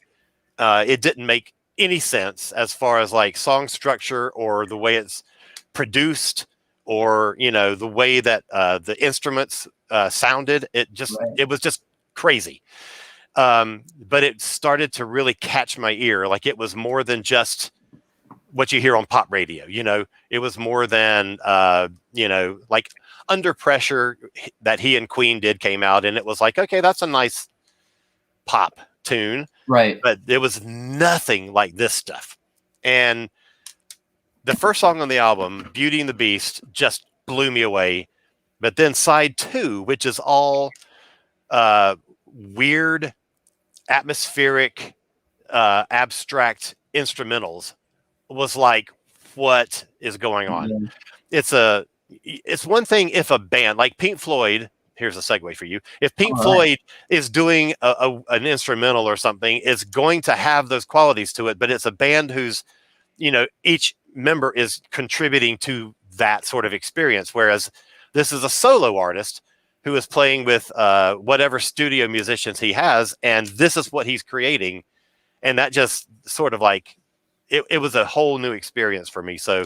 It didn't make any sense as far as song structure or the way it's produced, or the way that the instruments sounded. It was just crazy. But it started to really catch my ear. It was more than just what you hear on pop radio. It was more than Under Pressure that he and Queen did came out, and it was okay, that's a nice pop tune. Right. but it was nothing like this stuff. And the first song on the album, Beauty and the Beast, just blew me away. But then side 2, which is all weird, atmospheric, abstract instrumentals, was like, what is going on? Yeah. It's one thing if a band like Pink Floyd, here's a segue for you. If Pink All Floyd is doing an instrumental or something, it's going to have those qualities to it, but it's a band who's, each member is contributing to that sort of experience. Whereas this is a solo artist who is playing with whatever studio musicians he has, and this is what he's creating. And that just sort of like, it was a whole new experience for me. So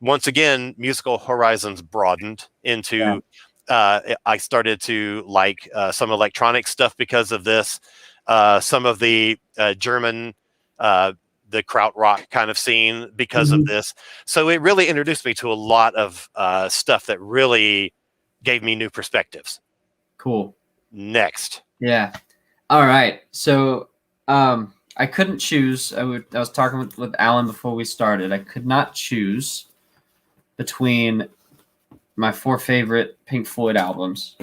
once again, musical horizons broadened into, I started to like some electronic stuff because of this, some of the German, the krautrock kind of scene because of this. So it really introduced me to a lot of stuff that really gave me new perspectives. Cool. Next. Yeah. All right. So I couldn't choose. I was talking with Alan before we started. I could not choose between my 4 favorite Pink Floyd albums.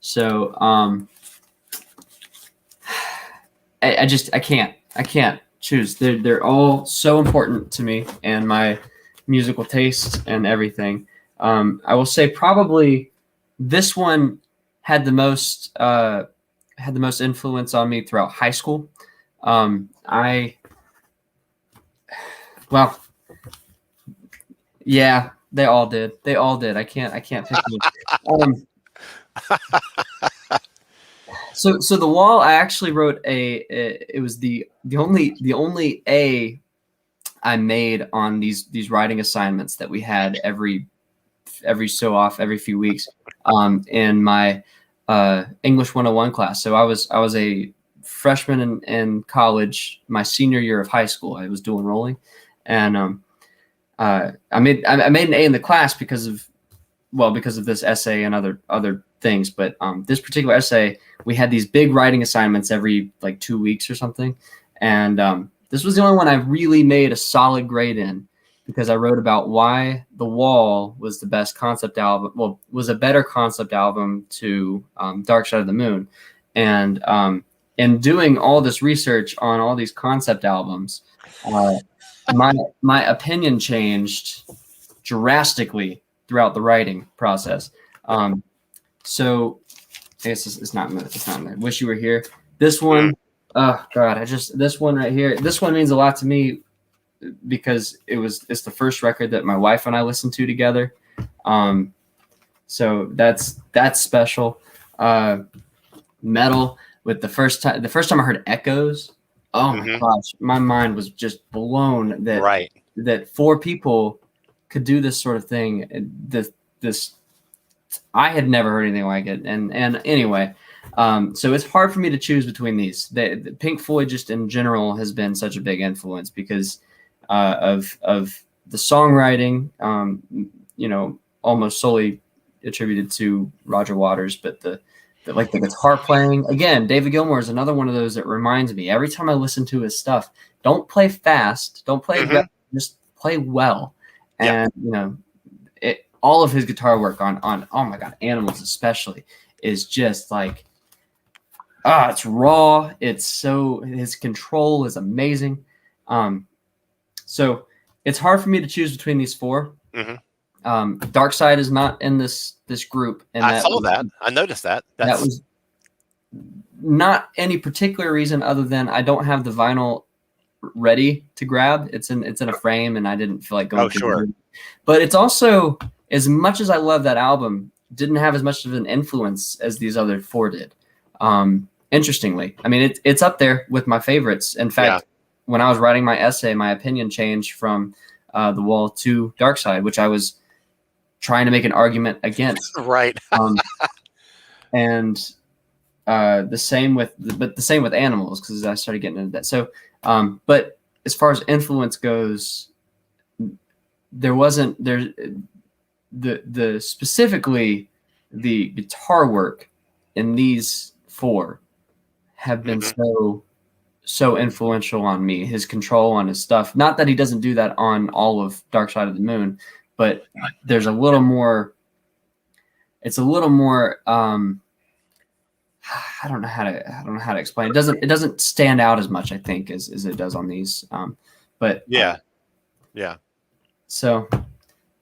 So I can't choose. They're all so important to me and my musical taste and everything. I will say probably this one had the most influence on me throughout high school. Yeah, they all did. I can't pick one. So The Wall, I actually wrote it was the only A I made on these writing assignments that we had every few weeks in my English 101 class. So I was a freshman in college, my senior year of high school. I was dual enrolling, and I made an A in the class because of this essay and other things. But this particular essay, we had these big writing assignments every like 2 weeks or something, and this was the only one I really made a solid grade in, because I wrote about why The Wall was the best concept album. Well, was a better concept album to Dark Side of the Moon, and in doing all this research on all these concept albums, my opinion changed drastically throughout the writing process. So I guess it's not in there. Wish You Were Here. This one, oh God, this one right here. This one means a lot to me because it's the first record that my wife and I listened to together. So that's special. Metal, with the first time I heard Echoes. Oh my gosh, my mind was just blown that 4 people could do this sort of thing. This I had never heard anything like it. And anyway, so it's hard for me to choose between these. The Pink Floyd just in general has been such a big influence because of the songwriting, almost solely attributed to Roger Waters, but the guitar playing. Again, David Gilmour is another one of those that reminds me every time I listen to his stuff, don't play fast, don't play aggressive, just play well. And all of his guitar work on oh my God, Animals especially is just like, it's raw. It's so, his control is amazing. So it's hard for me to choose between these 4. Dark Side is not in this group, and I saw that. I noticed that. That was not any particular reason other than I don't have the vinyl ready to grab. It's in a frame, and I didn't feel like going. Oh, sure. But it's also, as much as I love that album, didn't have as much of an influence as these other 4 did. Interestingly, I mean, it's up there with my favorites. In fact, when I was writing my essay, my opinion changed from The Wall to Dark Side, which I was trying to make an argument against. Right. And the same with Animals, because I started getting into that. So, but as far as influence goes, specifically the guitar work in these 4 have been so so influential on me. His control on his stuff. Not that he doesn't do that on all of Dark Side of the Moon, but there's a little more. It's a little more. I don't know how to explain. It doesn't stand out as much, I think, as it does on these. But yeah. So,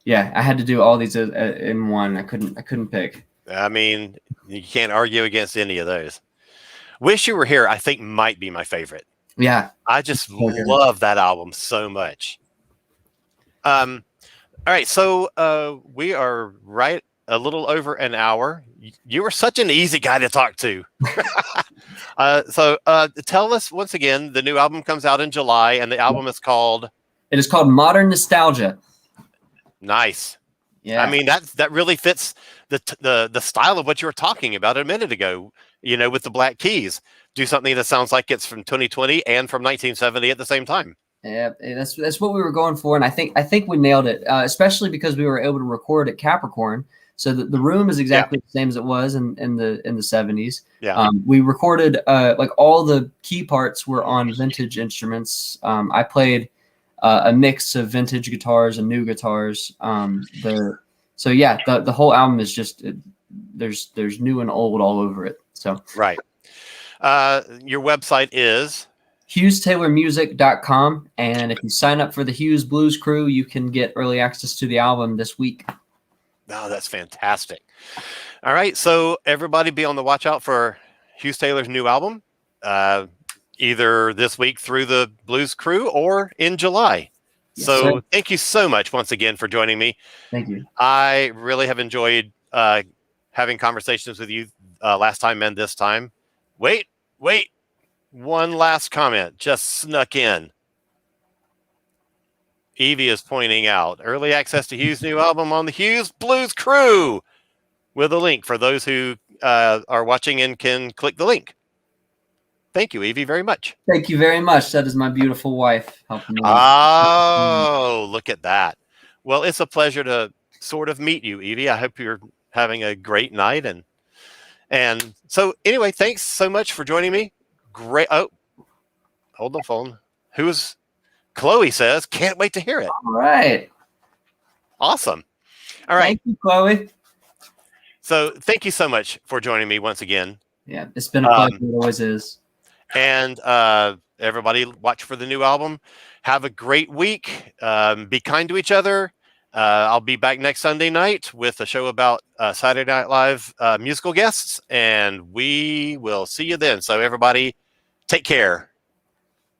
yeah, I had to do all these in one. I couldn't pick. I mean, you can't argue against any of those. Wish You Were Here, I think, might be my favorite. Yeah, I just love that album so much. All right, so we are right a little over an hour. You were such an easy guy to talk to. So tell us once again, the new album comes out in July, and the album is called. It is called Modern Nostalgia. Nice. Yeah, I mean that really fits the style of what you were talking about a minute ago. You know, with the Black Keys, do something that sounds like it's from 2020 and from 1970 at the same time. Yeah, that's what we were going for, and I think we nailed it. Especially because we were able to record at Capricorn, so the room is exactly the same as it was in the 70s. Yeah. We recorded like all the key parts were on vintage instruments. I played a mix of vintage guitars and new guitars. The whole album is just there's new and old all over it. So right. Your website is HUGHESTaylormusic.com, and if you sign up for the Hughes Blues Crew, you can get early access to the album this week. Oh, that's fantastic. All right, so everybody be on the watch out for Hughes Taylor's new album, either this week through the Blues Crew or in July. Yes, so sir. Thank you so much once again for joining me. Thank you. I really have enjoyed having conversations with you last time and this time. Wait. One last comment just snuck in. Evie is pointing out early access to Hughes' new album on the Hughes Blues Crew with a link for those who are watching and can click the link. Thank you, Evie, very much. Thank you very much. That is my beautiful wife helping me. Oh, look at that. Well, it's a pleasure to sort of meet you, Evie. I hope you're having a great night. And so anyway, thanks so much for joining me. Great. Oh, hold the phone. Who's Chloe says, can't wait to hear it. All right. Awesome. All right. Thank you, Chloe. So thank you so much for joining me once again. Yeah, it's been a pleasure. It always is. And everybody watch for the new album. Have a great week. Be kind to each other. I'll be back next Sunday night with a show about Saturday Night Live musical guests, and we will see you then. So everybody, take care.